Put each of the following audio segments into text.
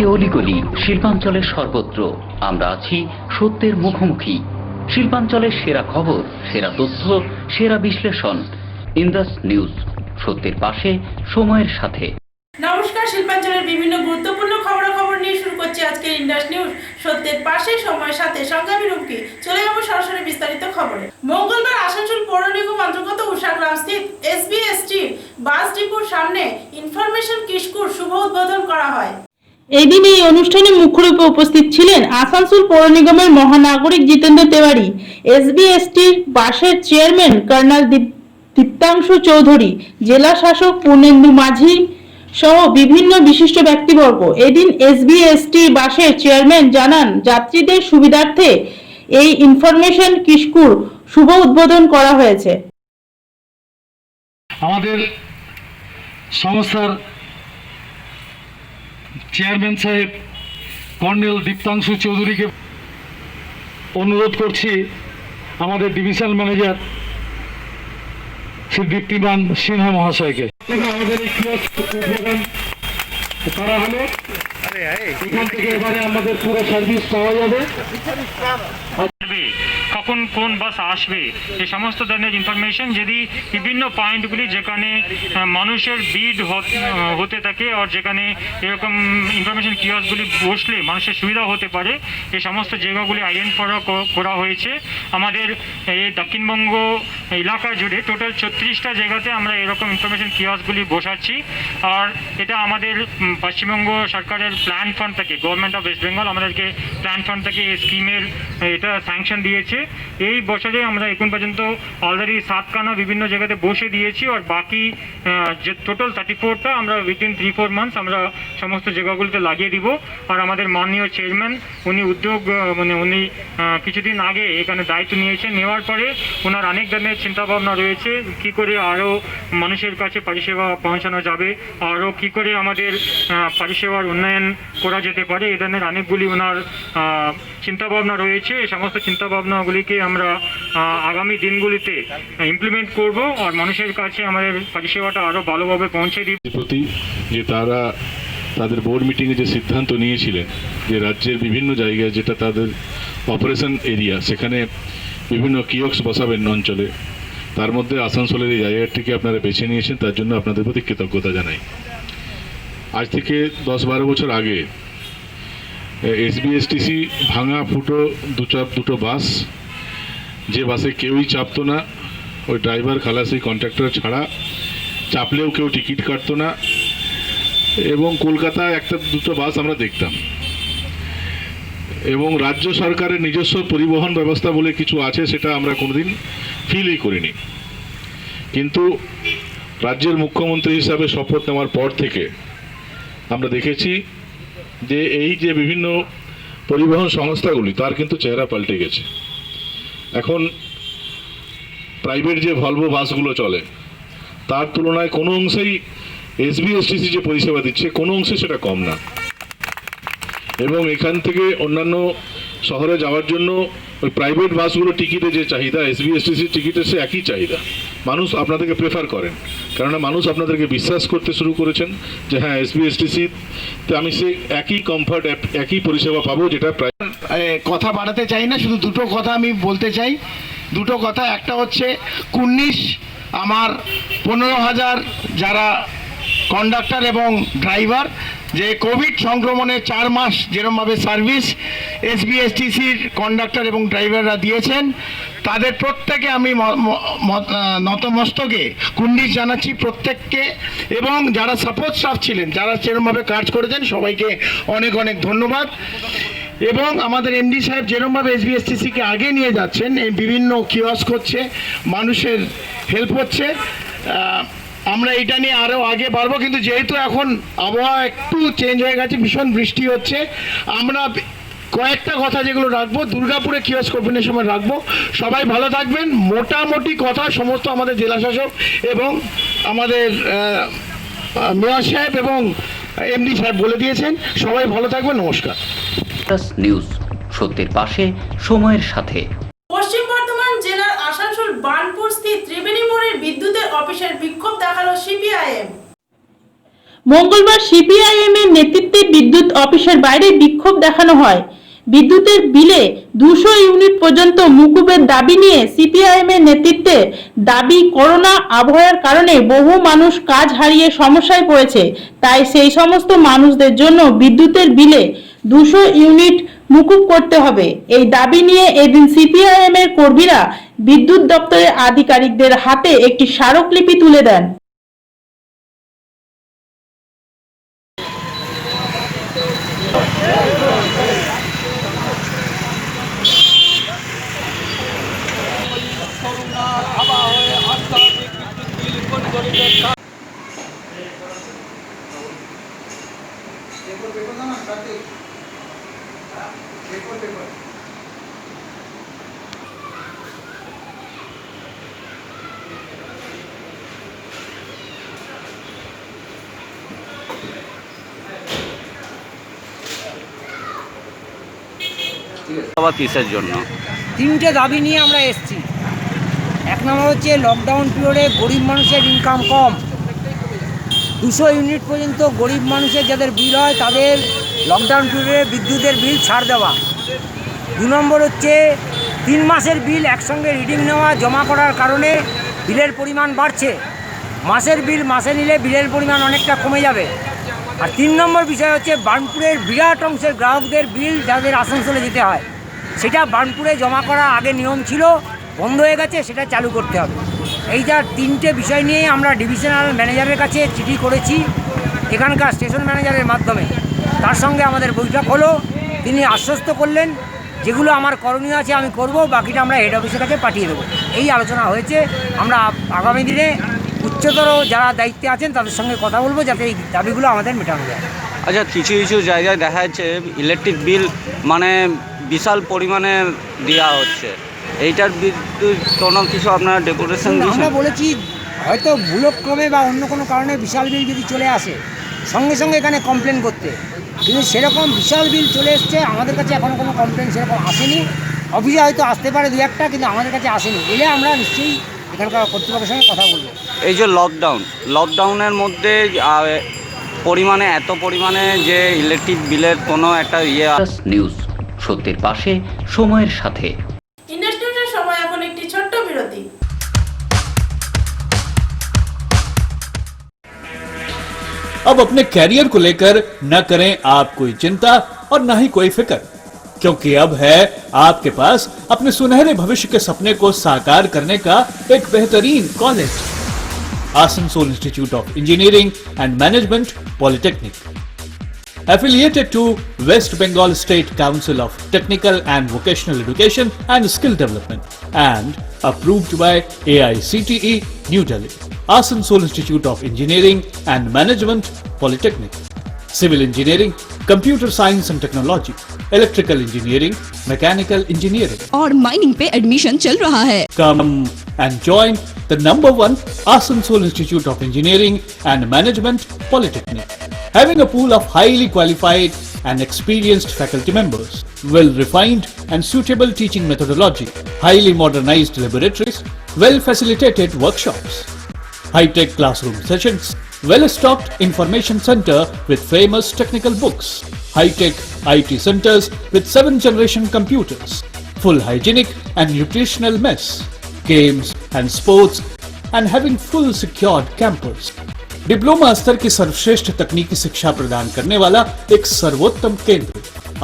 প্রতিটি অলিগলি শিল্পাঞ্চলের সর্বত্র আমরা আছি সত্যের মুখোমুখি। শিল্পাঞ্চলের সেরা খবর, সেরা তথ্য, সেরা বিশ্লেষণ। ইন্দাস নিউজ, সত্যের পাশে, সময়ের সাথে। নমস্কার, শিল্পাঞ্চলের বিভিন্ন গুরুত্বপূর্ণ খবরাখবর নিয়ে শুরু করছি আজকের ইন্দাস নিউজ, সত্যের পাশে, সময়ের সাথে। সঙ্গে আমি রুমকি। চলে যাবো সরাসরি বিস্তারিত খবরে। মঙ্গলবার আসানসোল পৌর নিগম অন্তর্গত উষাগ্রাম স্থিত এসবিএসটি বাস ডিপোর সামনে ইনফরমেশন কিস্কুর শুভ উদ্বোধন করা হয়। এদিন এই অনুষ্ঠানে মুখ্য রূপে উপস্থিত ছিলেন আসানসোল পৌর নিগমের মহানাগরিক জিতেন্দ্র তেওয়ারি, এসবিএসটির বাসের চেয়ারম্যান কর্নেল দীপ্তাংশু চৌধুরী, জেলা শাসক পূর্ণেন্দু মাঝি সহ বিভিন্ন বিশিষ্ট ব্যক্তিবর্গ। এদিন এসবিএসটি বাসের চেয়ারম্যান জানান, যাত্রীদের সুবিধার্থে এই ইনফরমেশন কিস্কুর শুভ উদ্বোধন করা হয়েছে। আমাদের সংস্থার চেয়ারম্যান সাহেব কর্নেল দীপ্তাংশু চৌধুরীকে অনুরোধ করছি আমাদের ডিভিশনাল ম্যানেজার শ্রী দীপ্তিমান সিনহা মহাশয়কে আমাদের এই উদ্বোধন করা হলো। এখান থেকে এবারে আমাদের পুরো সার্ভিস পাওয়া যাবে। কখন কোন বাস আসবে এই সমস্ত ধরনের ইনফরমেশন, যদি বিভিন্ন পয়েন্টগুলি যেখানে মানুষের ভিড় হতে থাকে আর যেখানে এরকম ইনফরমেশন কিওস্কগুলি বসলে মানুষের সুবিধা হতে পারে, এই সমস্ত জায়গাগুলি আইডেন্টিফাই করা হয়েছে। আমাদের এই দক্ষিণবঙ্গ এলাকা জুড়ে টোটাল 36টা জায়গাতে আমরা এরকম ইনফরমেশন কিওস্কগুলি বসাচ্ছি। আর এটা আমাদের পশ্চিমবঙ্গ সরকারের প্ল্যান ফান্ড থেকে, গভর্নমেন্ট অফ ওয়েস্ট বেঙ্গল আমাদেরকে প্ল্যান ফান্ড থেকে এই স্কিমের এটা স্যাংশন দিয়েছে। এই বছরে আমরা এখন পর্যন্ত অলরেডি 7খানা বিভিন্ন জায়গাতে বসে দিয়েছি, আর বাকি যে টোটাল 34টা আমরা উইদিন 3-4 মান্থস আমরা সমস্ত জায়গাগুলোতে লাগিয়ে দিব। আর আমাদের মাননীয় চেয়ারম্যান উনি উনি কিছুদিন আগে এখানে দায়িত্ব নিয়েছেন। নেওয়ার পরে ওনার অনেক ধরনের চিন্তাভাবনা রয়েছে, কি করে আরও মানুষের কাছে পরিষেবা পৌঁছানো যাবে, আরও কি করে আমাদের পরিষেবার উন্নয়ন করা যেতে পারে। এই ধরনের অনেকগুলি ওনার চিন্তাভাবনা রয়েছে। এই সমস্ত চিন্তাভাবনাগুলিকে আমরা আগামী দিনগুলিতে ইমপ্লিমেন্ট করব আর মানুষের কাছে আমাদের পরিষেবাটা আরও ভালোভাবে পৌঁছে দিব। প্রতি যে তারা তাদের বোর্ড মিটিংয়ে যে সিদ্ধান্ত নিয়েছিলেন যে রাজ্যের বিভিন্ন জায়গায় যেটা তাদের অপারেশন এরিয়া, সেখানে বিভিন্ন কিওস্ক বসাবেন অঞ্চলে, তার মধ্যে আসানসোলের এই জায়গাটিকে আপনারা বেছে নিয়েছেন, তার জন্য আপনাদের প্রতি কৃতজ্ঞতা জানাই। আজ থেকে 10-12 বছর আগে এসবিএসটিসি ভাঙা ফুটো দুটো বাস, যে বাসে কেউই চাপতো না, ওই ড্রাইভার খালাসি কন্ট্রাক্টর ছাড়া, চাপলেও কেউ টিকিট কাটতো না, এবং কলকাতায় 1-2 বাস আমরা দেখতাম। এবং রাজ্য সরকারের নিজস্ব পরিবহন ব্যবস্থা বলে কিছু আছে, সেটা আমরা কোনোদিন ফিলই করিনি। কিন্তু রাজ্যের মুখ্যমন্ত্রী হিসাবে শপথ নেওয়ার পর থেকে আমরা দেখেছি যে এই যে বিভিন্ন পরিবহন সংস্থাগুলি, তার কিন্তু চেহারা পাল্টে গেছে। এখন প্রাইভেট যে ভলভো বাসগুলো চলে, তার তুলনায় কোনো অংশেই এসবিএসটিসি যে পরিষেবা দিচ্ছে কোনো অংশে সেটা কম না। এবং এখান থেকে অন্যান্য শহরে যাওয়ার জন্য ওই প্রাইভেট বাসগুলো টিকিটে যে চাহিদা, এসবিএসটিসির টিকিটের সে একই চাহিদা। মানুষ আপনাদেরকে প্রেফার করেন, কেননা মানুষ আপনাদেরকে বিশ্বাস করতে শুরু করেছেন যে হ্যাঁ, এসবিএসটিসিতে আমি সে একই কমফর্ট, একই পরিষেবা পাবো, যেটা কথা বাড়াতে চাই না, শুধু দুটো কথা আমি বলতে চাই। দুটো কথা, একটা হচ্ছে 19 আমার 15,000 যারা কন্ডাক্টর এবং ড্রাইভার, যে কোভিড সংক্রমণে 4 মাস যেরকমভাবে সার্ভিস এসবিএসটিসির কন্ডাক্টর এবং ড্রাইভাররা দিয়েছেন, তাদের প্রত্যেকে আমি নতমস্তকে কুন্ডিশ জানাচ্ছি প্রত্যেককে। এবং যারা সাপোর্ট স্টাফ ছিলেন, যারা সেরকমভাবে কাজ করেছেন, সবাইকে অনেক অনেক ধন্যবাদ। এবং আমাদের এমডি সাহেব যেরকমভাবে এসবিএসটিসিকে আগে নিয়ে যাচ্ছেন, এই বিভিন্ন কিওস্ক হচ্ছে, মানুষের হেল্প হচ্ছে, আমরা এটা নিয়ে আরও আগে বাড়বো। কিন্তু যেহেতু এখন আবহাওয়া একটু চেঞ্জ হয়ে গেছে, ভীষণ বৃষ্টি হচ্ছে, আমরা কয়েকটা কথা যেগুলো রাখবো দুর্গাপুরে কিওস্ক ওপেনের সময় রাখবো। সবাই ভালো থাকবেন। মোটামুটি কথা সমস্ত আমাদের জেলা শাসক এবং আমাদের মেয়র সাহেব এবং এমডি সাহেব বলে দিয়েছেন। সবাই ভালো থাকবেন। নমস্কার। নিউজ, সত্যের পাশে, সময়ের সাথে। পশ্চিম বর্ধমান জেলার আসানসোল বার্নপুর স্থিত ত্রিবেণী মোড়ের বিদ্যুতের অফিসের বিক্ষোভ দেখালো সিপিআইএম। মঙ্গলবার সিপিআইএম এর নেতৃত্বে বিদ্যুৎ অফিসের বাইরে বিক্ষোভ দেখানো হয়। বিদ্যুতের বিলে 200 ইউনিট পর্যন্ত মকুবের দাবি নিয়ে সিপিআইএম এর নেতৃত্বে দাবি, করোনা আবহের কারণে বহু মানুষ কাজ হারিয়ে সমস্যায় পড়েছে, তাই সেই সমস্ত মানুষদের জন্য বিদ্যুতের বিলে 200 ইউনিট মকুব করতে হবে। এই দাবি নিয়ে এদিন সিপিআইএম এর কর্মীরা বিদ্যুৎ দপ্তরের আধিকারিকদের হাতে একটি স্মারকলিপি তুলে দেন। আবার কিসের জন্য? তিনটে দাবি নিয়ে আমরা এসেছি। এক নম্বর হচ্ছে লকডাউন পিরিয়ডে গরিব মানুষের ইনকাম কম, 200 ইউনিট পর্যন্ত গরিব মানুষের যাদের বিল হয় তাদের লকডাউন পিরিয়ডে বিদ্যুতের বিল ছাড় দেওয়া। 2 নম্বর হচ্ছে 3 মাসের বিল একসঙ্গে রিডিং নেওয়া, জমা করার কারণে বিলের পরিমাণ বাড়ছে। মাসের বিল মাসে নিলে বিলের পরিমাণ অনেকটা কমে যাবে। আর 3 নম্বর বিষয় হচ্ছে বার্নপুরের বিরাট অংশের গ্রাহকদের বিল যাদের আসানসোলে যেতে হয়, সেটা বার্নপুরে জমা করা আগে নিয়ম ছিল, বন্ধ হয়ে গেছে, সেটা চালু করতে হবে। এই যা তিনটে বিষয় নিয়ে আমরা ডিভিশনাল ম্যানেজারের কাছে চিঠি করেছি এখানকার স্টেশন ম্যানেজারের মাধ্যমে। তার সঙ্গে আমাদের বৈঠক হলো, তিনি আশ্বস্ত করলেন যেগুলো আমার করণীয় আছে আমি করব, বাকিটা আমরা হেড অফিসের কাছে পাঠিয়ে দেবো। এই আলোচনা হয়েছে। আমরা আগামী দিনে উচ্চতর যারা দায়িত্বে আছেন তাদের সঙ্গে কথা বলবো যাতে এই দাবিগুলো আমাদের মেটানো যায়। আচ্ছা, কিছু কিছু জায়গায় দেখা যাচ্ছে ইলেকট্রিক বিল মানে বিশাল পরিমাণে দেওয়া হচ্ছে, এইটার বিদ্যুৎ কোনো কিছু আপনারা ডেপুটেশন দিয়েছেন? আমরা বলেছি হয়তো ভুলক্রমে বা অন্য কোনো কারণে বিশাল বিল যদি চলে আসে সঙ্গে সঙ্গে এখানে কমপ্লেন করতে, কিন্তু সেরকম বিশাল বিল চলে এসছে, আমাদের কাছে এখনও কোনো কমপ্লেন সেরকম আসেনি। অফিসে হয়তো আসতে পারে 2-1টা, কিন্তু আমাদের কাছে আসেনি। এলে আমরা নিশ্চয়ই এখানকার কর্তৃপক্ষের সঙ্গে কথা বলবো। এই যে লকডাউনের মধ্যে পরিমাণে এত পরিমাণে যে ইলেকট্রিক বিলের কোনো একটা নিউজ, সত্যের পাশে, সময়ের সাথে। ইন্ডাস নিউজের সময় এখন একটি ছোট্ট বিরতি। अब अपने कैरियर को लेकर न करें आप कोई चिंता और न ही कोई फिक्र, क्योंकि अब है आपके पास अपने सुनहरे भविष्य के सपने को साकार करने का एक बेहतरीन college, Asansol institute of engineering and management polytechnic, affiliated to West Bengal State Council of Technical and Vocational Education and Skill Development and approved by AICTE New Delhi. Asansol Institute of Engineering and Management Polytechnic, Civil Engineering, Computer Science and Technology, Electrical Engineering, Mechanical Engineering और mining पे admission चल रहा है। Come and join the #1 Asansol Institute of Engineering and Management Polytechnic, having a pool of highly qualified and experienced faculty members, well-refined and suitable teaching methodology, highly modernized laboratories, well-facilitated workshops, high-tech classroom sessions, well-stocked information center with famous technical books, high-tech IT centers with 7th-generation computers, full hygienic and nutritional mess, games and sports, and having full secured campus. Diploma स्तर की सर्वश्रेष्ठ तकनीकी शिक्षा प्रदान करने वाला एक सर्वोत्तम केंद्र,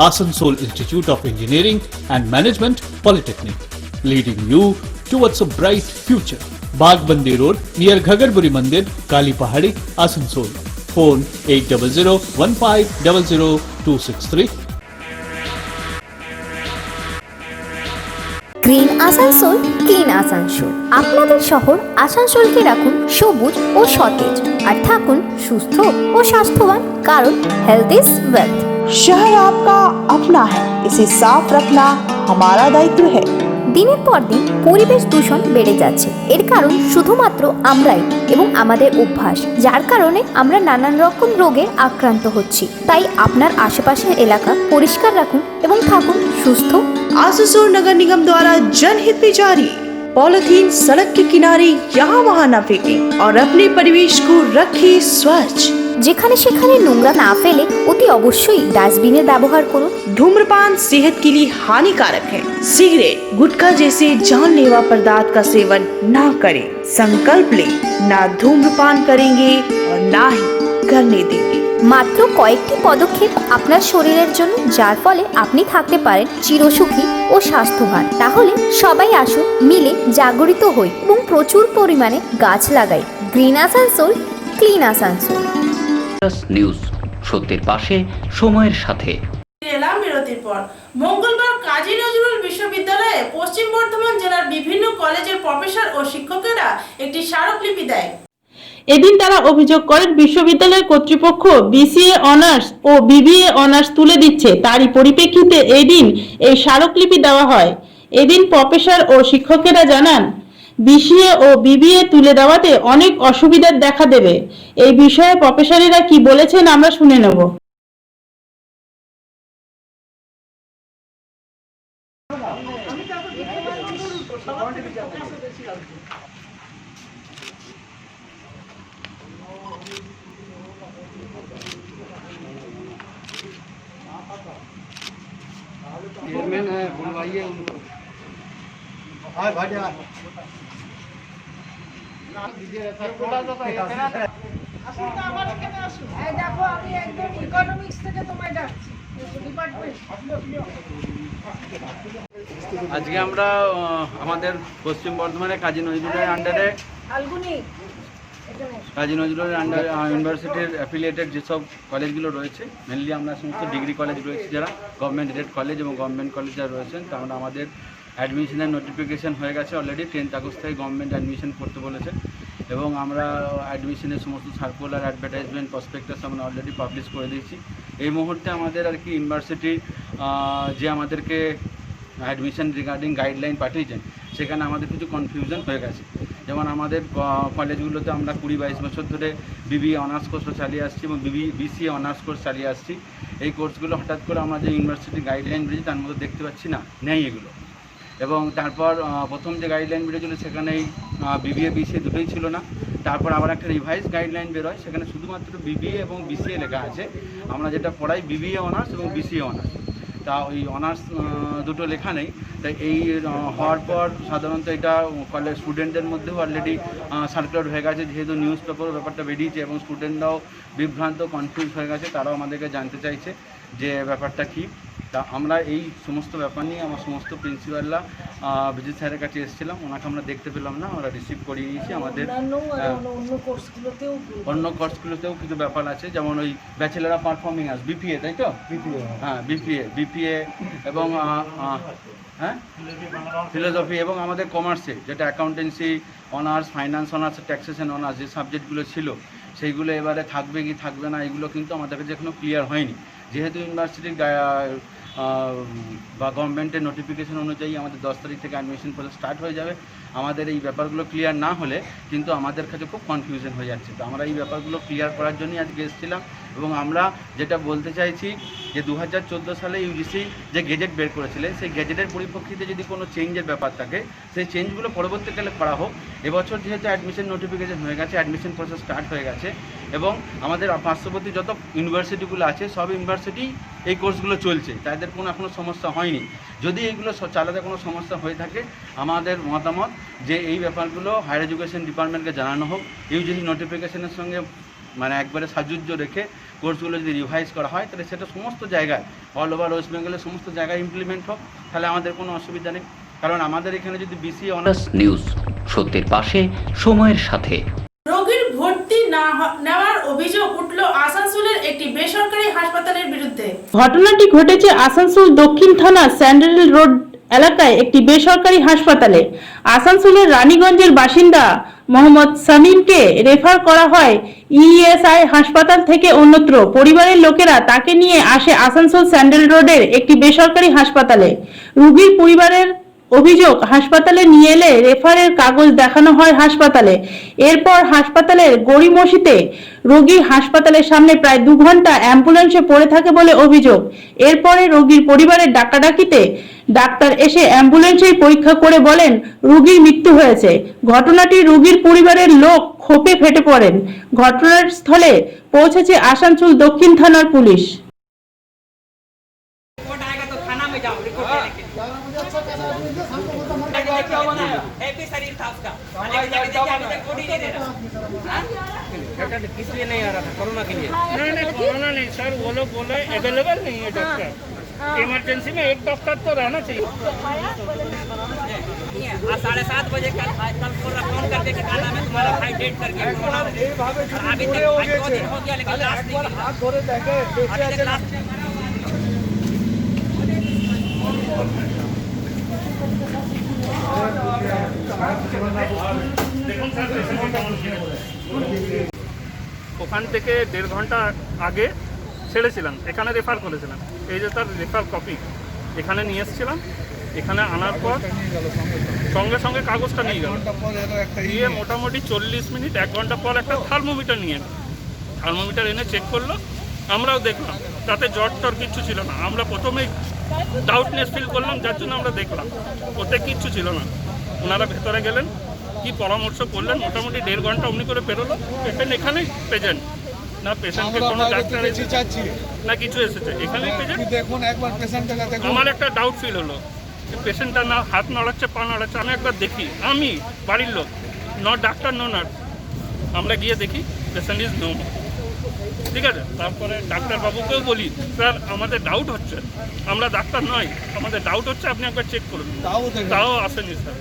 Asansol institute of engineering and management polytechnic, leading you towards a bright future. Bagbandi road near Ghagarburi मंदिर, Kali Pahari, Asansol. Phone 8001500263। Green Asansol, clean Asansol. আপনাদের শহর আসানসোলকে রাখুন সবুজ ও সতেজ, আর থাকুন সুস্থ ও স্বাস্থ্যবান, কারণ হেলথ ইজ ওয়েলথ। शहर आपका अपना है, इसे साफ रखना हमारा दायित्व है। দিনের পর দিন পরিবেশ দূষণ বেড়ে যাচ্ছে, এর কারণ শুধুমাত্র আমরাই এবং আমাদের অভ্যাস, যার কারণে আমরা নানান রকম রোগে আক্রান্ত হচ্ছি। তাই আপনার আশেপাশের এলাকা পরিষ্কার রাখুন এবং থাকুন সুস্থ। आसनसोल नगर निगम द्वारा जनहित में जारी। पॉलिथीन सड़क के किनारे यहाँ वहाँ न फेंकें और अपने परिवेश को रखें स्वच्छ। যেখানে সেখানে নোংরা না ফেলে অতি অবশ্যই ডাস্টবিনের ব্যবহার করুন। धूम्रपान सेहत के लिए हानिकारक है। सिगरेट, गुटखा जैसे जानलेवा पदार्थ का सेवन ना करें। संकल्प लें, ना धूम्रपान करेंगे और ना ही करने देंगे। মাত্র কয়েকটি পদক্ষেপ আপনার শরীরের জন্য, যার ফলে আপনি থাকতে পারেন চিরসুখী ও স্বাস্থ্যবান। তাহলে সবাই আসুন, মিলে জাগরিত হই এবং প্রচুর পরিমাণে গাছ লাগাই। Green Asansol, clean Asansol. News, সত্যের পাশে, সময়ের সাথে। এলাম বিরতির পর। মঙ্গলবার কাজী নজরুল বিশ্ববিদ্যালয়ে পশ্চিম বর্ধমান জেলার বিভিন্ন কলেজের প্রফেসর ও শিক্ষকেরা একটি স্মারকলিপি দেয়। এদিন তারা অভিযোগ করেন বিশ্ববিদ্যালয় কর্তৃপক্ষ বিসিএ অনার্স ও বিবিএ অনার্স তুলে দিচ্ছে। তারই পরিপ্রেক্ষিতে এদিন এই স্মারকলিপি দেওয়া হয়। এদিন প্রফেসর ও শিক্ষকেরা জানান, বিসিএ ও বিবিএ তুলে দেওয়াতে অনেক অসুবিধার দেখা দেবে। এই বিষয়ে প্রফেসরেরা কি বলেছেন আমরা শুনে নেব। আজকে আমরা আমাদের পশ্চিম বর্ধমানে কাজী নজরুলের আন্ডারে ইউনিভার্সিটির অ্যাফিলিয়েটেড যেসব কলেজগুলো রয়েছে, মেনলি আমরা সমস্ত ডিগ্রি কলেজ রয়েছে যারা গভর্নমেন্ট এডেড কলেজ এবং গভর্নমেন্ট কলেজ যারা রয়েছেন, তা আমরা আমাদের অ্যাডমিশনের নোটিফিকেশন হয়ে গেছে অলরেডি। 10 আগস্ট থেকে গভর্নমেন্ট অ্যাডমিশন করতে বলেছে এবং আমরা অ্যাডমিশনের সমস্ত সার্কুলার, অ্যাডভার্টাইজমেন্ট, প্রসপেক্টাস আমরা অলরেডি পাবলিশ করে দিয়েছি। এই মুহূর্তে আমাদের আর কি ইউনিভার্সিটি যে আমাদেরকে অ্যাডমিশন রিগার্ডিং গাইডলাইন পাঠিয়েছেন, সেখানে আমাদের কিছু কনফিউশন হয়ে গেছে। যেমন আমাদের কলেজগুলোতে আমরা 20-22 বছর ধরে বিবিএ অনার্স কোর্সও চালিয়ে আসছি এবং বিসিএ অনার্স কোর্স চালিয়ে আসছি। এই কোর্সগুলো হঠাৎ করে আমরা যে ইউনিভার্সিটি গাইডলাইন বেরিয়েছে তার মধ্যে দেখতে পাচ্ছি না, নেই এগুলো। এবং তারপর প্রথম যে গাইডলাইন বেরিয়েছিল সেখানেই বিবিএ বিসিএ দুটোই ছিল না। তারপর আবার একটা রিভাইজ গাইডলাইন বেরোয়, সেখানে শুধুমাত্র বিবিএ এবং বিসিএ লেখা আছে। আমরা যেটা পড়াই বিবিএ অনার্স এবং বিসিএ অনার্স, তা ওই অনার্স দুটো লেখা নেই। তাই এই হওয়ার পর সাধারণত এটা কলেজ স্টুডেন্টদের মধ্যেও অলরেডি সার্কুলার হয়ে গেছে, যেহেতু নিউজ পেপারও ব্যাপারটা বেরিয়েছে এবং স্টুডেন্টরাও বিভ্রান্ত, কনফিউজ হয়ে গেছে। তারাও আমাদেরকে জানতে চাইছে যে ব্যাপারটা কী। তা আমরা এই সমস্ত ব্যাপার নিয়ে আমার সমস্ত প্রিন্সিপালরা বিজিত স্যারের কাছে এসেছিলাম, ওনাকে আমরা দেখতে পেলাম না, আমরা রিসিভ করিয়ে নিয়েছি। আমাদের অন্য কোর্সগুলোতেও কিছু ব্যাপার আছে, যেমন ওই bachelor of performing arts, BPA, তাই তো? হ্যাঁ, বিপিএ এবং ফিলোসফি এবং আমাদের কমার্সে যেটা accountancy honours, finance honours, taxation honours যে সাবজেক্টগুলো ছিল সেইগুলো এবারে থাকবে কি থাকবে না, এগুলো কিন্তু আমাদের কাছে এখনও ক্লিয়ার হয়নি। যেহেতু ইউনিভার্সিটির বা গভর্নমেন্টের নোটিফিকেশন অনুযায়ী আমাদের 10 তারিখ থেকে অ্যাডমিশন প্রসেস স্টার্ট হয়ে যাবে। আমাদের এই ব্যাপারগুলো ক্লিয়ার না হলে কিন্তু আমাদের কাছে খুব কনফিউশন হয়ে যাচ্ছে। তো আমরা এই ব্যাপারগুলো ক্লিয়ার করার জন্যই আজকে এসেছিলাম এবং আমরা যেটা বলতে চাইছি যে 2014 সালে ইউজিসি যে গেজেট বের করেছিলেন, সেই গেজেটের পরিপ্রেক্ষিতে যদি কোনো চেঞ্জের ব্যাপার থাকে, সেই চেঞ্জগুলো পরবর্তীকালে করা হোক। এবছর যেহেতু অ্যাডমিশন নোটিফিকেশন হয়ে গেছে, অ্যাডমিশন প্রসেস স্টার্ট হয়ে গেছে এবং আমাদের পার্শ্ববর্তী যত ইউনিভার্সিটিগুলো আছে সব ইউনিভার্সিটি এই কোর্সগুলো চলছে, তাদের কোনো এখনও সমস্যা হয়নি। যদি এইগুলো চালাতে কোনো সমস্যা হয়ে থাকে, আমাদের মতামত যে এই ব্যাপারগুলো হায়ার এডুকেশন ডিপার্টমেন্টকে জানানো হোক। ইউজিসি নোটিফিকেশনের সঙ্গে মানে একবারে সাজুজ্য রেখে কোর্সগুলো যদি রিভাইজ করা হয়, তাহলে সেটা সমস্ত জায়গায়, অল ওভার ওয়েস্ট বেঙ্গলের সমস্ত জায়গায় ইমপ্লিমেন্ট হোক, তাহলে আমাদের কোনো অসুবিধা নেই। কারণ আমাদের এখানে যদি বিসিএ অনার্স নিউজ, সত্যের পাশে, সময়ের সাথে। রোগীর ভর্তি না নেওয়ার অভিযোগ উঠল আসানসোলের একটি বেসরকারি হাসপাতালের বিরুদ্ধে। ঘটনাটি ঘটেছে আসানসোল দক্ষিণ থানা স্যান্ডেল রোড এলাকায় একটি বেসরকারি হাসপাতালে। আসানসোলের রানীগঞ্জের বাসিন্দা মোহাম্মদ সামিমকে রেফার করা হয় ইএসআই হাসপাতাল থেকে অন্যত্র। পরিবারের লোকেরা তাকে নিয়ে আসে আসানসোল স্যান্ডেল রোডের একটি বেসরকারি হাসপাতালে। রোগীর পরিবারের অভিযোগ, হাসপাতালে নিয়ে এলে রেফারের কাগজ দেখানো হয় হাসপাতালে। এরপর হাসপাতালের গড়িমসিতে রোগী হাসপাতালের সামনে প্রায় 2 ঘন্টা অ্যাম্বুলেন্সে পড়ে থাকে বলে অভিযোগ। এরপরে রোগীর পরিবারের ডাকাডাকিতে ডাক্তার এসে অ্যাম্বুলেন্সেই পরীক্ষা করে বলেন রোগীর মৃত্যু হয়েছে। ঘটনাটি রোগীর পরিবারের লোক ক্ষোভে ফেটে পড়েন। ঘটনার স্থলে পৌঁছেছে আসানসোল দক্ষিণ থানার পুলিশ। किस लिए नहीं आ रहा था? कोरोना के लिए? नहीं कोरोना नहीं सर, वो लोग बोले अवेलेबल नहीं है डॉक्टर। इमरजेंसी में एक डॉक्टर तो रहना चाहिए। 7:30 बजे कल फोन करके कहना मैं तुम्हारा फ्लाइट डेट करके अभी तक 2 दिन हो गया लेकिन लास्ट नहीं ওখান থেকে 1.5 ঘন্টা আগে ছেড়েছিলাম, এখানে রেফার করেছিলাম। এই যে তার রেফার কপি এখানে নিয়ে এসেছিলাম। এখানে আনার পর সঙ্গে সঙ্গে কাগজটা নিয়ে গেল, দিয়ে মোটামুটি 40 মিনিট 1 ঘন্টা পর একটা থার্মোমিটার নিয়ে এলো। থার্মোমিটার এনে চেক করলো, আমরাও দেখলাম তাতে জ্বর টর কিচ্ছু ছিল না। আমরা প্রথমেই ডাউটনেস ফিল করলাম, যার জন্য আমরা দেখলাম ওতে কিচ্ছু ছিল না। ওনারা ভেতরে গেলেন, কি পরামর্শ করলেন, মোটামুটি 1.5 ঘন্টা অমনি করে পেরোলো। পেশেন্ট এখানেই প্রেজেন্ট, না পেশেন্টকে কোনো ডাক্তার না কিছু এসেছে, এখানেই প্রেজেন্ট। দেখুন একবার পেশেন্টটা দেখুন। আমার একটা ডাউট ফিল হলো, পেশেন্টটা না হাত নড়াচ্ছে পা নড়াচ্ছে, আমি একবার দেখি, আমি বাড়ির লোক ডাক্তার নার্স, আমরা গিয়ে দেখি পেশেন্ট ইজ নো। ঠিক আছে, তারপরে ডাক্তারবাবুকেও বলি স্যার আমাদের ডাউট হচ্ছে, আমরা ডাক্তার নয়, আমাদের ডাউট হচ্ছে, আপনি একবার চেক করুন। তাও আসেনি স্যার,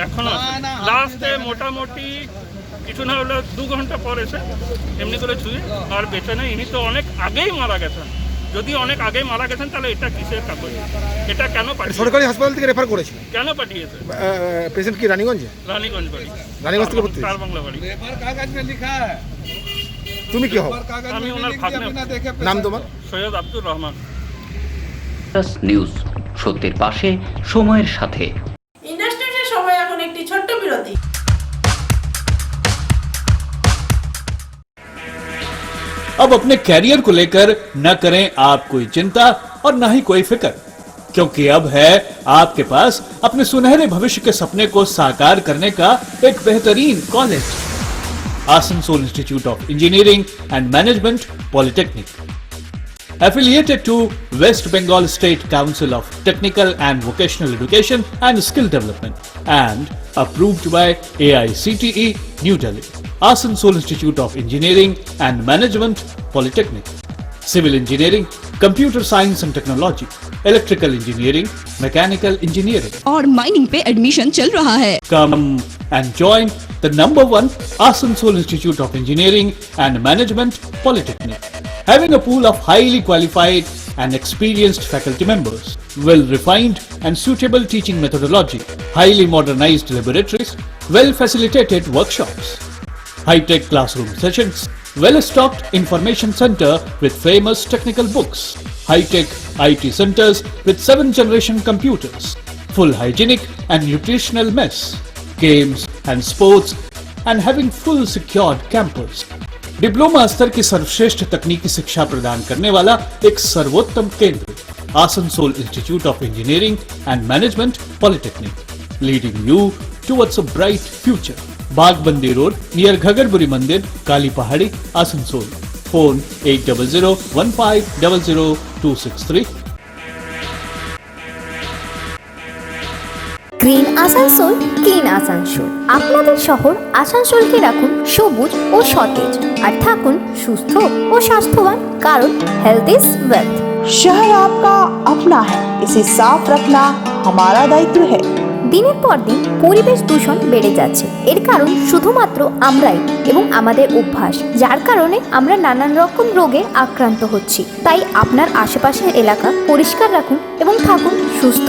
এখন লাস্টে মোটামুটি কিছু না হলে 2 ঘন্টা পর এসে এমনি করে ছুঁয়ে আর বেঁচে নেই। ইনি তো অনেক আগেই মারা গেছেন। যদি অনেক আগেই মারা গেছেন তাহলে এটা কিসের কাগজ, এটা কেন পাঠিয়েছে? সরকারি হাসপাতাল থেকে রেফার করেছে। কেন পাঠিয়েছে? পেশেন্ট কি রানীগঞ্জে? রানীগঞ্জ বাড়ি, রানীগঞ্জ থেকে ভর্তি? তার বাংলা বাড়ি। তুমি কি হও? আমি ওনার ভাগ্নে। নাম তোমার? সৈয়দ আব্দুর রহমান। নিউজ, সত্যের পাশে, সময়ের সাথে। ইন্ডাস্ট্রির সময় এখন একটি ছোট্ট বিরতি। अब अपने कैरियर को लेकर न करें आप कोई चिंता और न ही कोई फिक्र, क्योंकि अब है आपके पास अपने सुनहरे भविष्य के सपने को साकार करने का एक बेहतरीन college, Asansol institute of engineering and management polytechnic, affiliated to West Bengal State Council of Technical and Vocational Education and Skill Development and approved by AICTE New Delhi. Asansol Institute of Engineering and Management Polytechnic, Civil Engineering, Computer Science and Technology, Electrical Engineering, Mechanical Engineering और mining पे admission चल रहा है। Come and join the #1 Asansol Institute of Engineering and Management Polytechnic, having a pool of highly qualified and experienced faculty members, well-refined and suitable teaching methodology, highly modernized laboratories, well-facilitated workshops, high-tech classroom sessions, well-stocked information center with famous technical books, high-tech IT centers with 7th-generation computers, full hygienic and nutritional mess, games and sports, and having full secured campus. Diploma स्तर की सर्वश्रेष्ठ तकनीकी शिक्षा प्रदान करने वाला एक सर्वोत्तम केंद्र, Asansol institute of engineering and management polytechnic, leading you towards a bright future. Bagbandi road near Ghagarburi मंदिर, Kali Pahari, Asansol. Phone 8001500263। Green Asansol, clean Asansol. আপনাদের শহর আসানসোলকে রাখুন সবুজ ও সতেজ, আর থাকুন সুস্থ ও স্বাস্থ্যবান, কারণ হেলথ ইজ ওয়েলথ। शहर आपका अपना है, इसे साफ रखना हमारा दायित्व है। দিনের পর দিন পরিবেশ দূষণ বেড়ে যাচ্ছে। এর কারণ শুধুমাত্র আমরাই এবং আমাদের অভ্যাস, যার কারণে আমরা নানান রকম রোগে আক্রান্ত হচ্ছি। তাই আপনার আশেপাশের এলাকা পরিষ্কার রাখুন এবং থাকুন সুস্থ।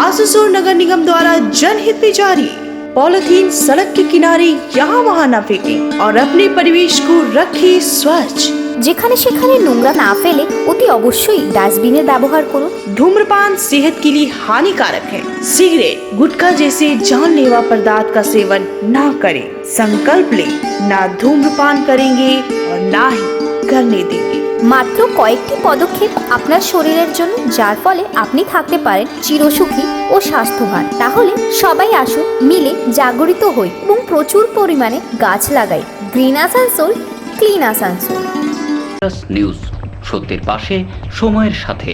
आसनसोल नगर निगम द्वारा जनहित में जारी। पॉलिथीन सड़क के किनारे यहाँ वहाँ न फेंकें और अपने परिवेश को रखें स्वच्छ। যেখানে সেখানে নোংরা না ফেলে অতি অবশ্যই ডাস্টবিনের ব্যবহার করুন। धूम्रपान सेहत के लिए हानिकारक है। सिगरेट, गुटखा जैसे जानलेवा पदार्थ का सेवन ना करें। संकल्प लें, ना धूम्रपान करेंगे और ना ही करने देंगे। মাত্র কয়েকটি পদক্ষেপ আপনার শরীরের জন্য, যার ফলে আপনি থাকতে পারেন চিরসুখী ও স্বাস্থ্যবান। তাহলে সবাই আসুন, মিলে জাগরিত হই এবং প্রচুর পরিমাণে গাছ লাগাই। Green Asansol, clean Asansol. News, সত্যের পাশে, সময়ের সাথে।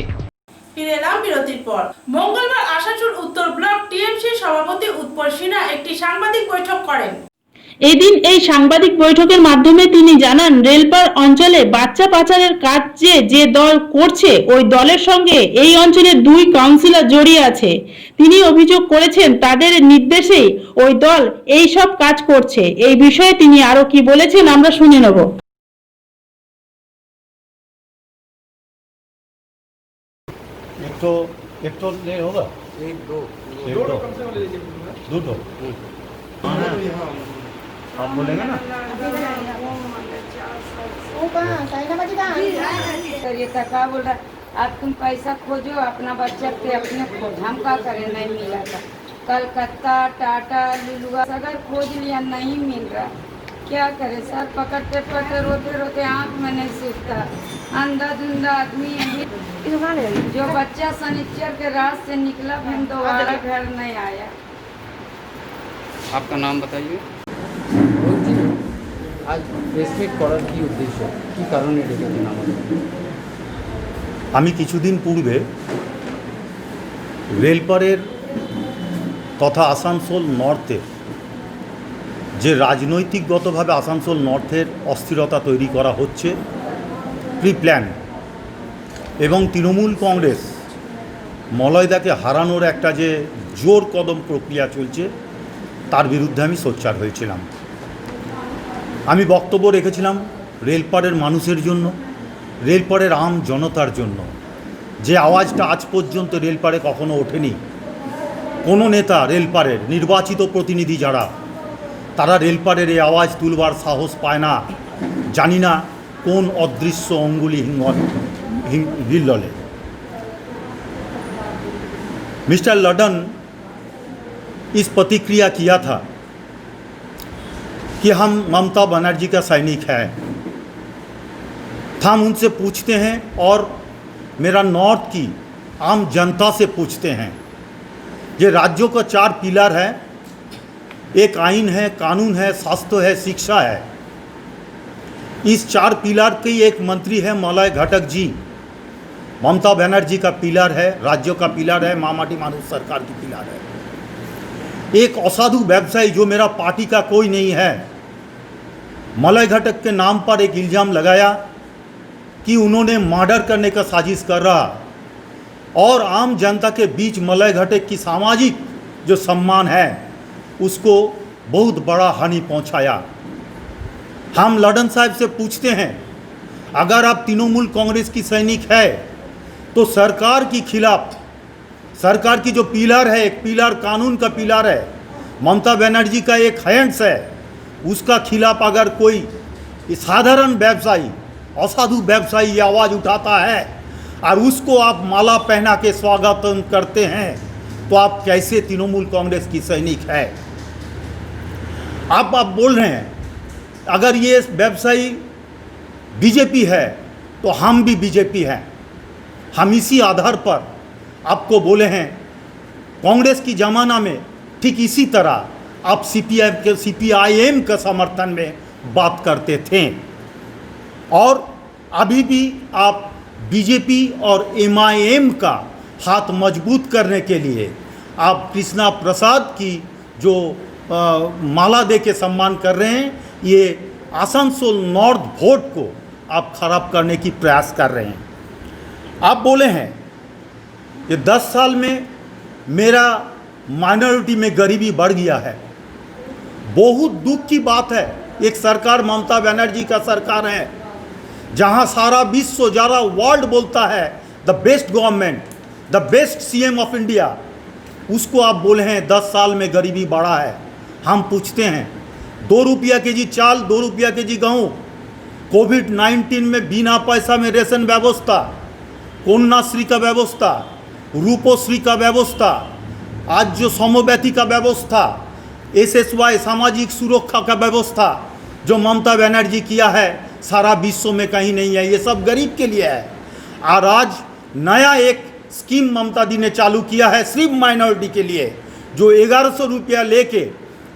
ফিরে এলাম বিরতির পর। মঙ্গলবার আসানসোল উত্তর ব্লক টিএমসির সভাপতি উৎপল সিনহা একটি সাংবাদিক বৈঠক করেন। এদিন এই সাংবাদিক বৈঠকের মাধ্যমে তিনি জানান, রেলপার অঞ্চলে বাচ্চা পাচারের কাজ যে দল করছে ওই দলের সঙ্গে এই অঞ্চলের 2 কাউন্সিলর জড়িয়ে আছে। তিনি অভিযোগ করেছেন তাদের নির্দেশেই ওই দল এই সব কাজ করছে। এই বিষয়ে তিনি আরো কি বলেছেন আমরা শুনে নেব। एक तो ले होगा, एक दो आप बोलेंगे ना। ये क्या बोल रहा, अब तुम पैसा खोजो अपना बच्चा के अपने खोज, हम क्या करें, नहीं मिला था। कलकत्ता, टाटा, लुलुआ अगर खोज लिया, नहीं मिल रहा, क्या करे सर। पकड़ते पकड़ते रोते रोते आँख में नहीं सूखता, अंधा धुंधा आदमी है। जो बच्चा शनिचर के रात से निकला फिर दोबारा घर नहीं आया। आपका नाम बताइए। आज প্রেস মিট করার কি উদ্দেশ্য, কি কারণে ডেকেছেন আমাদের? আমি কিছুদিন পূর্বে রেলপারের তথা আসানসোল নর্থের যে রাজনৈতিকগতভাবে আসানসোল নর্থের অস্থিরতা তৈরি করা হচ্ছে প্রি প্ল্যান, এবং তৃণমূল কংগ্রেস মলয়দাকে হারানোর একটা যে জোর কদম প্রক্রিয়া চলছে তার বিরুদ্ধে আমি সোচ্চার হয়েছিলাম। আমি বক্তব্য রেখেছিলাম রেলপারের মানুষের জন্য, রেলপারের আম জনতার জন্য, যে আওয়াজটা আজ পর্যন্ত রেলপারে কখনো ওঠেনি। কোনো নেতা রেলপারের নির্বাচিত প্রতিনিধি যারা, তারা রেলপারের এই আওয়াজ তুলবার সাহস পায় না। জানি না কোন অদৃশ্য অঙ্গুলি হিল্ললে। मिस्टर लडन इस प्रतिक्रिया किया था कि हम ममता बनर्जी का सैनिक है। हम उनसे पूछते हैं और मेरा नॉर्थ की आम जनता से पूछते हैं, ये राज्यों का 4 पिलर है, एक आइन है, कानून है, स्वास्थ्य है, शिक्षा है। इस 4 पिलर के एक मंत्री है मलय घटक जी। ममता बनर्जी का पिलर है, राज्यों का पिलर है, मामाटी मानुष सरकार की पिलर है। एक असाधु व्यवसायी जो मेरा पार्टी का कोई नहीं है, मलय घटक के नाम पर एक इल्ज़ाम लगाया कि उन्होंने मर्डर करने का साजिश कर रहा, और आम जनता के बीच मलय घटक की सामाजिक जो सम्मान है उसको बहुत बड़ा हानि पहुंचाया। हम लडन साहब से पूछते हैं, अगर आप तृणमूल कांग्रेस की सैनिक है तो सरकार के खिलाफ, सरकार की जो पिलर है, एक पिलर कानून का पिलर है, ममता बनर्जी का एक हैंड्स है, उसका खिलाफ अगर कोई साधारण व्यवसायी, असाधु व्यवसायी ये आवाज़ उठाता है और उसको आप माला पहना के स्वागत करते हैं, तो आप कैसे तृणमूल कांग्रेस की सैनिक है? आप बोल रहे हैं अगर ये व्यवसायी बीजेपी है तो हम भी बीजेपी हैं। हम इसी आधार पर आपको बोले हैं, कांग्रेस की ज़माना में ठीक इसी तरह आप सीपीआईएम के समर्थन में बात करते थे, और अभी भी आप बीजेपी और एमआईएम का हाथ मजबूत करने के लिए आप कृष्णा प्रसाद की जो माला दे के सम्मान कर रहे हैं, ये आसनसोल नॉर्थ वोट को आप खराब करने की प्रयास कर रहे हैं। आप बोले हैं कि 10 साल में मेरा माइनॉरिटी में गरीबी बढ़ गया है। बहुत दुख की बात है, एक सरकार ममता बनर्जी का सरकार है जहां सारा विश्व, सारा वर्ल्ड बोलता है the best government, the best CM of India, उसको आप बोले हैं 10 साल में गरीबी बढ़ा है। हम पूछते हैं 2 रुपया केजी चाल, 2 रुपया केजी गेहूँ, कोविड-19 में बिना पैसा में रेशन व्यवस्था, कन्याश्री का व्यवस्था, रूपश्री का व्यवस्था, आज जो समव्यथी का व्यवस्था, SSY सामाजिक सुरक्षा का व्यवस्था जो ममता बनर्जी किया है, सारा विश्व में कहीं नहीं है। ये सब गरीब के लिए है। और आज नया एक स्कीम ममता दी ने चालू किया है सिर्फ माइनॉरिटी के लिए, जो 1100 रुपया लेके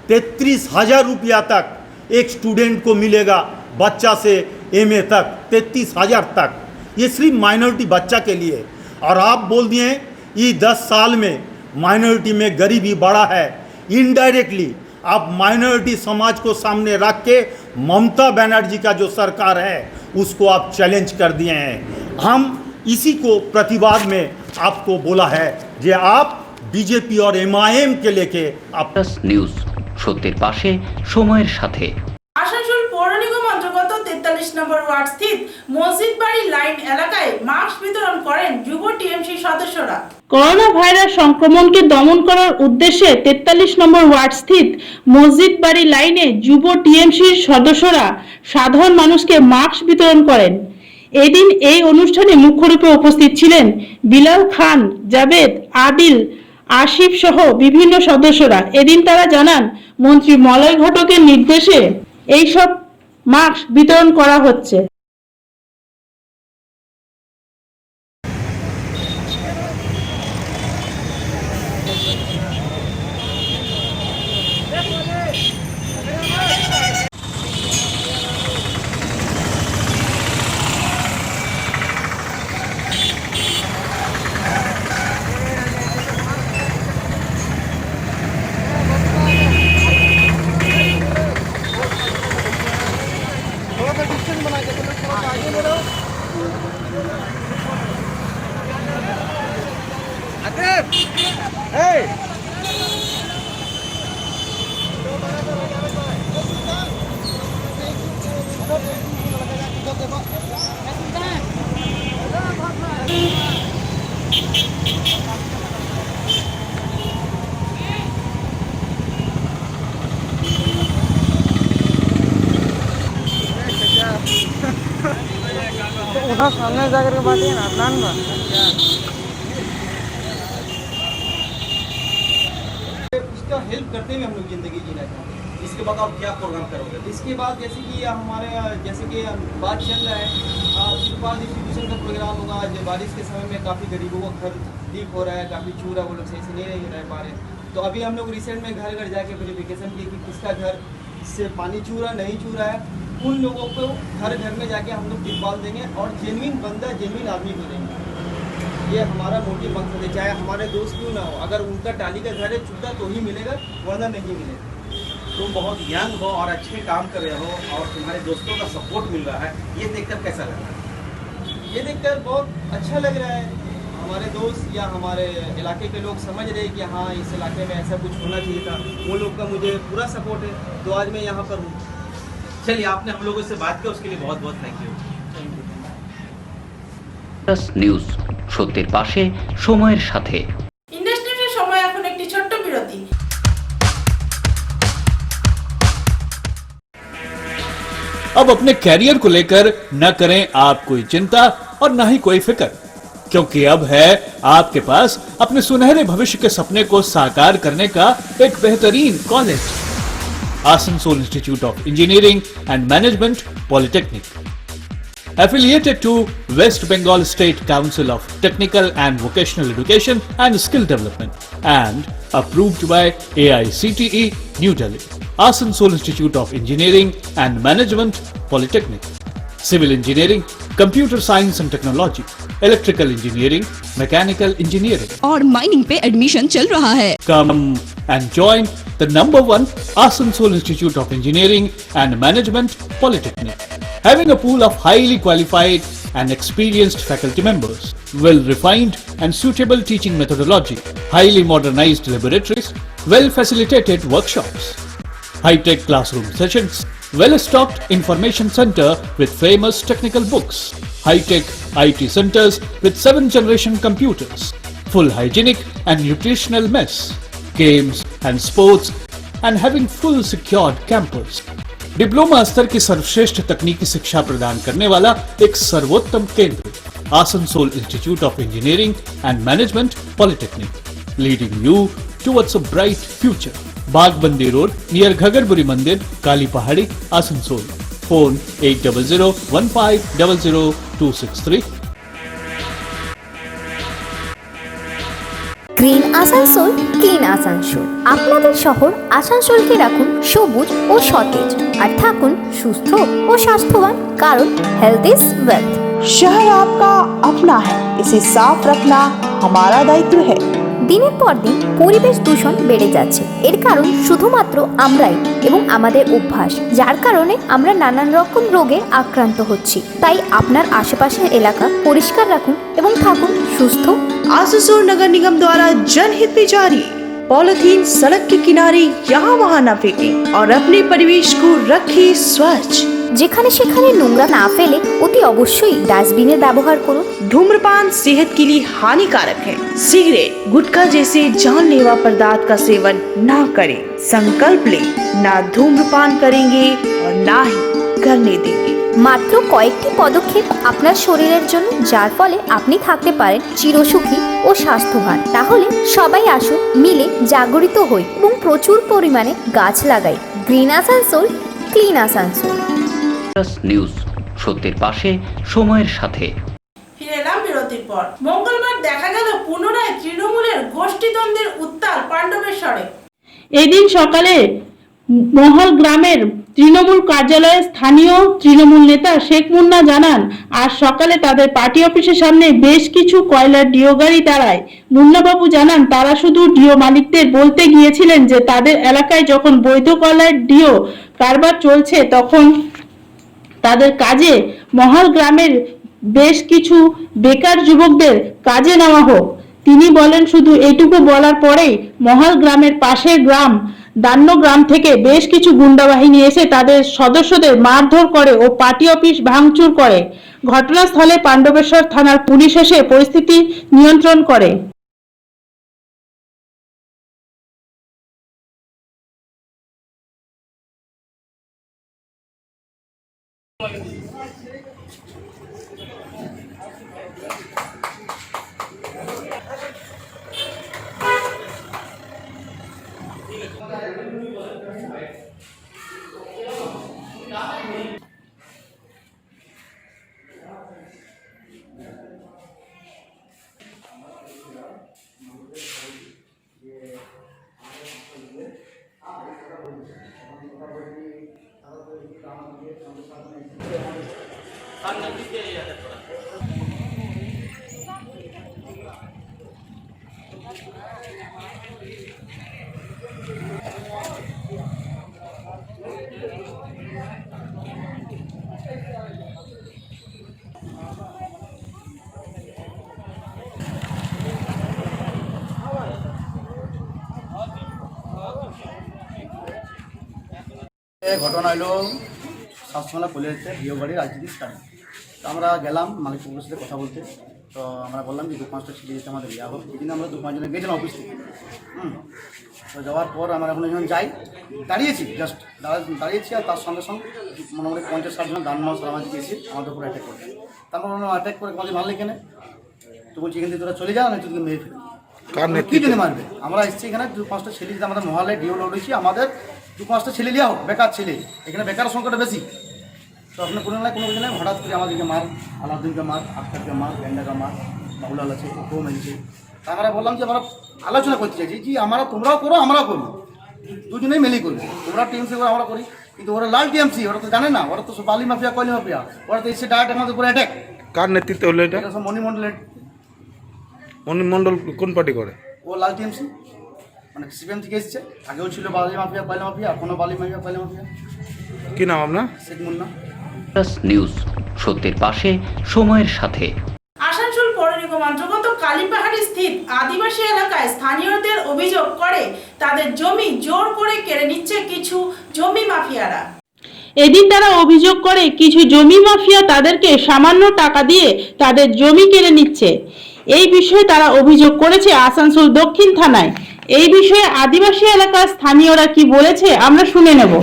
33,000 रुपया तक एक स्टूडेंट को मिलेगा, बच्चा से MA तक 33,000 तक। ये सिर्फ माइनॉरिटी बच्चा के लिए। और आप बोल दिए ये 10 साल में माइनॉरिटी में गरीबी बढ़ा है। इनडायरेक्टली आप माइनॉरिटी समाज को सामने रख के ममता बनर्जी का जो सरकार है उसको आप चैलेंज कर दिए हैं। हम इसी को प्रतिवाद में आपको बोला है जे आप बीजेपी और MIM के लेके आप নিউজ সত্যের পাশে সময়ের সাথে। আসানসোল পৌর নিগম অন্তর্গত 43 নম্বর ওয়ার্ড স্থিত মসজিদ বাড়ি লাইন এলাকায় মাস্ক বিতরণ করেন যুব TMC সদস্যরা। করোনা ভাইরাস সংক্রমণকে দমন করার উদ্দেশ্যে 43 নম্বর ওয়ার্ড স্থিত মসজিদ বাড়ি লাইনে যুব TMCর সদস্যরা সাধারণ মানুষকে মাস্ক বিতরণ করেন। এদিন এই অনুষ্ঠানে মুখ্য রূপে উপস্থিত ছিলেন বিলাল খান, জাবেদ, আদিল, আসিফ সহ বিভিন্ন সদস্যরা। এদিন তারা জানান মন্ত্রী মলয় ঘটকের নির্দেশে এই সব মাস্ক বিতরণ করা হচ্ছে। उठा सामने जाकर के बात है ना अदनान का उसका हेल्प करते हुए हम लोग ज़िंदगी जीना चाहते हैं। इसके बाद आप क्या प्रोग्राम करोगे? इसके बाद जैसे कि हमारे बात चल रहा है, त्रिपाल डिस्ट्रीब्यूशन का प्रोग्राम होगा। जो बारिश के समय में काफ़ी गरीबों का घर लीक हो रहा है, काफ़ी चूर है, वो लोग सही से नहीं रह पा रहे। तो अभी हम लोग रिसेंट में घर घर जाके वेरिफिकेशन किए कि किसका घर से पानी चू रहा नहीं चू रहा है। उन लोगों को घर घर में जाके हम लोग तिरपाल देंगे और जेन्युइन बंदा जेन्युइन आदमी को देंगे। ये हमारा मोटिव मकसद है। चाहे हमारे दोस्त क्यों ना हो, अगर उनका टाली का घर है चूता तो ही मिलेगा, वरना नहीं मिलेगा। तुम बहुत यंग हो और अच्छे काम कर रहे हो और तुम्हारे दोस्तों का सपोर्ट मिल रहा है, ये देखकर कैसा लग रहा है? ये देखकर बहुत अच्छा लग रहा है। हमारे दोस्त या हमारे इलाके के लोग समझ रहे हैं कि हाँ इस इलाके में ऐसा कुछ होना चाहिए था। वो लोग का मुझे पूरा सपोर्ट है, तो आज मैं यहाँ पर हूँ। चलिए, आपने हम लोगों से बात की, उसके लिए बहुत बहुत थैंक यू। নিউজ সত্যের পাশে সময়ের সাথে। ইন্ডাস্ট্রির সময় এখন একটি ছোট্ট বিরতি। अब अपने कैरियर को लेकर न करें आप कोई चिंता और न ही कोई फिक्र, क्योंकि अब है आपके पास अपने सुनहरे भविष्य के सपने को साकार करने का एक बेहतरीन college, Asansol institute of engineering and management polytechnic, affiliated to West Bengal State Council of Technical and Vocational Education and Skill Development and approved by AICTE New Delhi. Asansol Institute of Engineering and Management Polytechnic, Civil Engineering, Computer Science and Technology, Electrical Engineering, Mechanical Engineering और mining पे admission चल रहा है। Come and join the #1 Asansol Institute of Engineering and Management Polytechnic, having a pool of highly qualified and experienced faculty members, well-refined and suitable teaching methodology, highly modernized laboratories, well-facilitated workshops, high-tech classroom sessions, well-stocked information center with famous technical books, high-tech IT centers with 7th generation computers, full hygienic and nutritional mess, games and sports, and having full secured campus. Diploma स्तर की सर्वश्रेष्ठ तकनीकी शिक्षा प्रदान करने वाला एक सर्वोत्तम केंद्र Asansol institute of engineering and management polytechnic, leading you towards a bright future. Bagbandi road near Ghagarburi मंदिर, Kali Pahari, Asansol. Phone 8001500263। Green Asansol, clean Asansol. আপনাদের শহর আসানসোলকে রাখুন সবুজ ও সতেজ, আর থাকুন সুস্থ ও স্বাস্থ্যবান, কারণ হেলথ ইজ ওয়েলথ। शहर आपका अपना है, इसे साफ रखना हमारा दायित्व है। দিনের পর দিন পরিবেশ দূষণ বেড়ে যাচ্ছে। এর কারণ শুধুমাত্র আমরাই এবং আমাদের অভ্যাস, যার কারণে আমরা নানান রকম রোগে আক্রান্ত হচ্ছি। তাই আপনার আশেপাশের এলাকা পরিষ্কার রাখুন এবং থাকুন সুস্থ। आसनसोल नगर निगम द्वारा जनहित में जारी। पॉलिथीन सड़क के किनारे यहाँ वहाँ न फेंकें और अपने परिवेश को रखें स्वच्छ। যেখানে সেখানে নোংরা না ফেলে অতি অবশ্যই ডাস্টবিনের ব্যবহার করুন। धूम्रपान सेहत के लिए हानिकारक है। सिगरेट, गुटखा जैसे जानलेवा पदार्थ का सेवन ना करें। संकल्प लें, ना धूम्रपान करेंगे और ना ही करने देंगे। মাত্র কয়েকটি পদক্ষেপ আপনার শরীরের জন্য, যার ফলে আপনি থাকতে পারেন চিরসুখী ও স্বাস্থ্যবান। তাহলে সবাই আসুন, মিলে জাগরিত হই এবং প্রচুর পরিমাণে গাছ লাগাই। Green Asansol, clean Asansol. News, সত্যের পাশে, সময়ের সাথে। ফিরে এলাম বিরতির পর। মঙ্গলবার দেখা গেল পুনরায় তৃণমূলের গোষ্ঠীদ্বন্দ্বের উত্তাল পাণ্ডবেশ্বরে। এদিন সকালে মহল গ্রামের তৃণমূল কার্যালয়ে স্থানীয় তৃণমূল নেতা শেখ মুন্না জানান, আজ সকালে তাদের পার্টি অফিসের সামনে বেশ কিছু কয়লার ডিও গাড়ি দাঁড়ায়। মুন্নাবাবু জানান, তারা শুধু ডিও মালিকদের বলতে গিয়েছিলেন যে তাদের এলাকায় যখন বৈধ কয়লার ডিও কারবার চলছে, তখন তাদের কাজে মহল গ্রামের বেশ কিছু বেকার যুবকদের কাজে নেওয়া হোক। তিনি বলেন, শুধু এইটুকু বলার পরেই মহল গ্রামের পাশের গ্রাম দান্য গ্রাম থেকে বেশ কিছু গুন্ডা বাহিনী এসে তাদের সদস্যদের মারধর করে ও পার্টি অফিস ভাঙচুর করে। ঘটনাস্থলে পাণ্ডবেশ্বর থানার পুলিশ এসে পরিস্থিতি নিয়ন্ত্রণ করে। ঘটনা হলো স্বাস্থ্যমেলা খুলে হচ্ছে ডিও বাড়ি রাজনীতি স্টাইল। তো আমরা গেলাম মালিক পক্ষের সাথে কথা বলতে। তো আমরা বললাম যে 2-5টা ছেলে যেতে আমাদের দেওয়া হোক। এই দিন আমরা 2-5 জনে গেছিলাম অফিস থেকে। তো যাওয়ার পর আমরা এখন যখন যাই, দাঁড়িয়েছি জাস্ট দাঁড়িয়েছি, আর তার সঙ্গে সঙ্গে মোটামুটি 50-60 জন দানমাস সামাজিক এসে আমাদের উপর অ্যাটাক করে। তারপর আমরা অ্যাটাক করে আমাদের মারলে কেন, তো বলছি এখান থেকে তোরা চলে যাও, না তোকে মেরে ফেলি। কী জন্য মারবে? আমরা এসেছি এখানে 2-5টা ছেলে যদি আমাদের মহলে ডিও লড়েছি, আমাদের 2-5টা ছেলে লিয়া হোক, বেকার ছেলে, এখানে বেকার সংখ্যাটা বেশি। তো আপনার কোনো না কোনো কিছু নেই, হঠাৎ করে আমাদেরকে মার, আলাউদ্দিনকে মার, আখতারকে মার, গেন্ডাকে মার, বাবুলাল আছে, ওকেও মেরেছে। তা আমরা বললাম যে আমরা আলোচনা করতে চাইছি যে আমরা তোমরাও করো আমরাও করবো, দুজনেই মিলেই করবো। তোমরা টিএমসি করে আমরা করি, কিন্তু ওরা লাল টিএমসি, ওরা তো জানে না, ওরা তো বালি মাফিয়া কয়লি মাফিয়া, ওরা তো এসে ডাইরেক্ট আমাদের উপরে অ্যাটাক। কার নেতৃত্বে হলো এটা? সব মণিমণ্ডলের। মণিমণ্ডল কোন পার্টি করে? ও লাল টিএমসি, মানে সিপিএম থেকে এসছে। আগেও ছিল বালি মাফিয়া কয়লা মাফিয়া, এখনও বালি মাফিয়া কয়লা মাফিয়া। কি নাম আপনার? শেখ মুন্না। নিউজ, সত্যের পাশে, সময়ের সাথে। আসানসোল পৌর নিগম অন্তর্গত কালীপাহাড়ি স্থিত আদিবাসী এলাকায় স্থানীয়দের অভিযোগ করে তাদের জমি জোর করে কেড়ে নিচ্ছে কিছু জমি মাফিয়ারা। এদিন তারা অভিযোগ করে কিছু জমি মাফিয়া তাদেরকে সামান্য টাকা দিয়ে তাদের জমি কেড়ে নিচ্ছে। এই বিষয়ে তারা অভিযোগ করেছে আসানসোল দক্ষিণ থানায়। এই বিষয়ে আদিবাসী এলাকার স্থানীয়রা কি বলেছে আমরা শুনে নেব।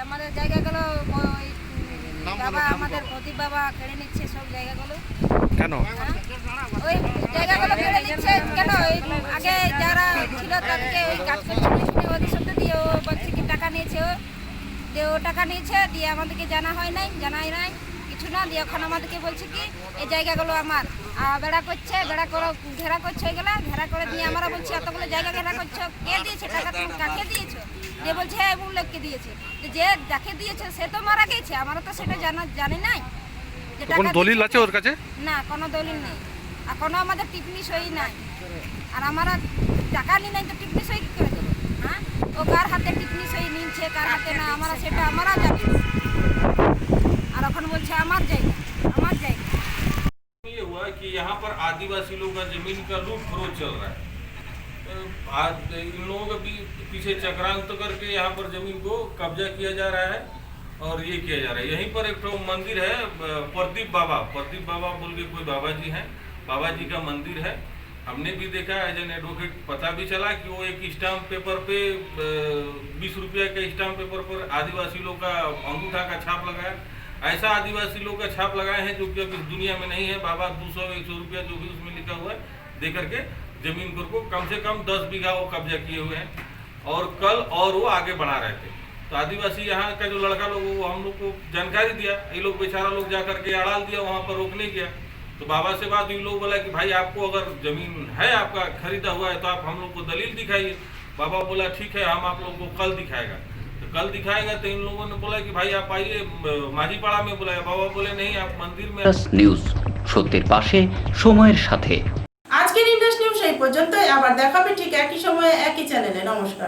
আমাদের জায়গাগুলো ওই বাবা আমাদের প্রদীপ বাবা কেড়ে নিচ্ছে সব জায়গাগুলো। কেন? ওই জায়গাগুলো কেড়ে নিচ্ছে কেন? ওই আগে যারা ছিল তাদেরকে ওই কাজ করছে ওদের সাথে দিয়ে ও বলছে কি টাকা নিয়েছে, ও দিয়ে ও টাকা নিয়েছে দিয়ে আমাদেরকে জানাই নাই কিছু না, দিয়ে এখন আমাদেরকে বলছে কি এই জায়গাগুলো আমার বেড়া করছে, বেড়া করে ঘেরা করছে, ওইগুলো ঘেরা করে দিয়ে আমরা বলছি এতগুলো জায়গা ঘেরা করছো, কে দিয়েছে টাকা, তুমি কাকে দিয়েছো? দিয়ে বলছে হ্যাঁ এমন লোককে দিয়েছে। তো যে যাকে দিয়েছে সে তো মারা গেছে, আমরা তো সেটা জানি নাই। যে কোন দলিল আছে ওর কাছে? না, কোনো দলিল নেই, আর কোনো আমাদের টিপ্পনি সই নাই। আর আমরা টাকা নিই নাই তো টিপ্পনি সই কি করে দেবো? হ্যাঁ, ও কার হাতে টিপ্পনি সই নিচ্ছে কার হাতে না আমরা সেটা আমরা জানি। আর এখন বলছে আমার জায়গা। ये हुआ कि यहाँ पर आदिवासी लोगों का जमीन का लूट खरोच चल रहा है। आज इन लोगों के पीछे चक्रांत करके यहाँ पर जमीन को कब्जा किया जा रहा है और ये किया जा रहा है। यहीं पर एक तो मंदिर है प्रदीप बाबा बोल के कोई बाबा जी हैं, बाबा जी का मंदिर है। हमने भी देखा एज एन एडवोकेट, पता भी चला कि वो एक स्टाम्प पेपर पे 20 रुपया के स्टाम्प पेपर पर आदिवासी लोग का अंगूठा का छाप लगाया। ऐसा आदिवासी लोग का छाप लगाए हैं जो कि अब इस दुनिया में नहीं है। बाबा 200-100 रुपया जो भी उसमें लिखा हुआ है दे करके जमीन को कम से कम 10 बीघा वो कब्जा किए हुए हैं और कल और वो आगे बढ़ा रहे थे। तो आदिवासी यहाँ का जो लड़का लोग वो हम लोग को जानकारी दिया, ये लोग बेचारा लोग जा करके अड़ाल दिया, वहाँ पर रोकने गया। तो बाबा से बात हुई, लोग बोला कि भाई आपको अगर जमीन है आपका खरीदा हुआ है तो आप हम लोग को दलील दिखाइए। बाबा बोला ठीक है, हम आप लोग को कल दिखाएगा। कल दिखाएगा तो इन लोगों ने बोला कि भाई आप आइए माझीपाड़ा में बुलाया। बाबा बोले नहीं, आप मंदिर में। নিউজ, সত্যের পাশে সময়ের সাথে। আজকের ইন্ডাস নিউজ এই পর্যন্তই, আবার দেখাবে ঠিক একই সময়ে একই চ্যানেলে। নমস্কার।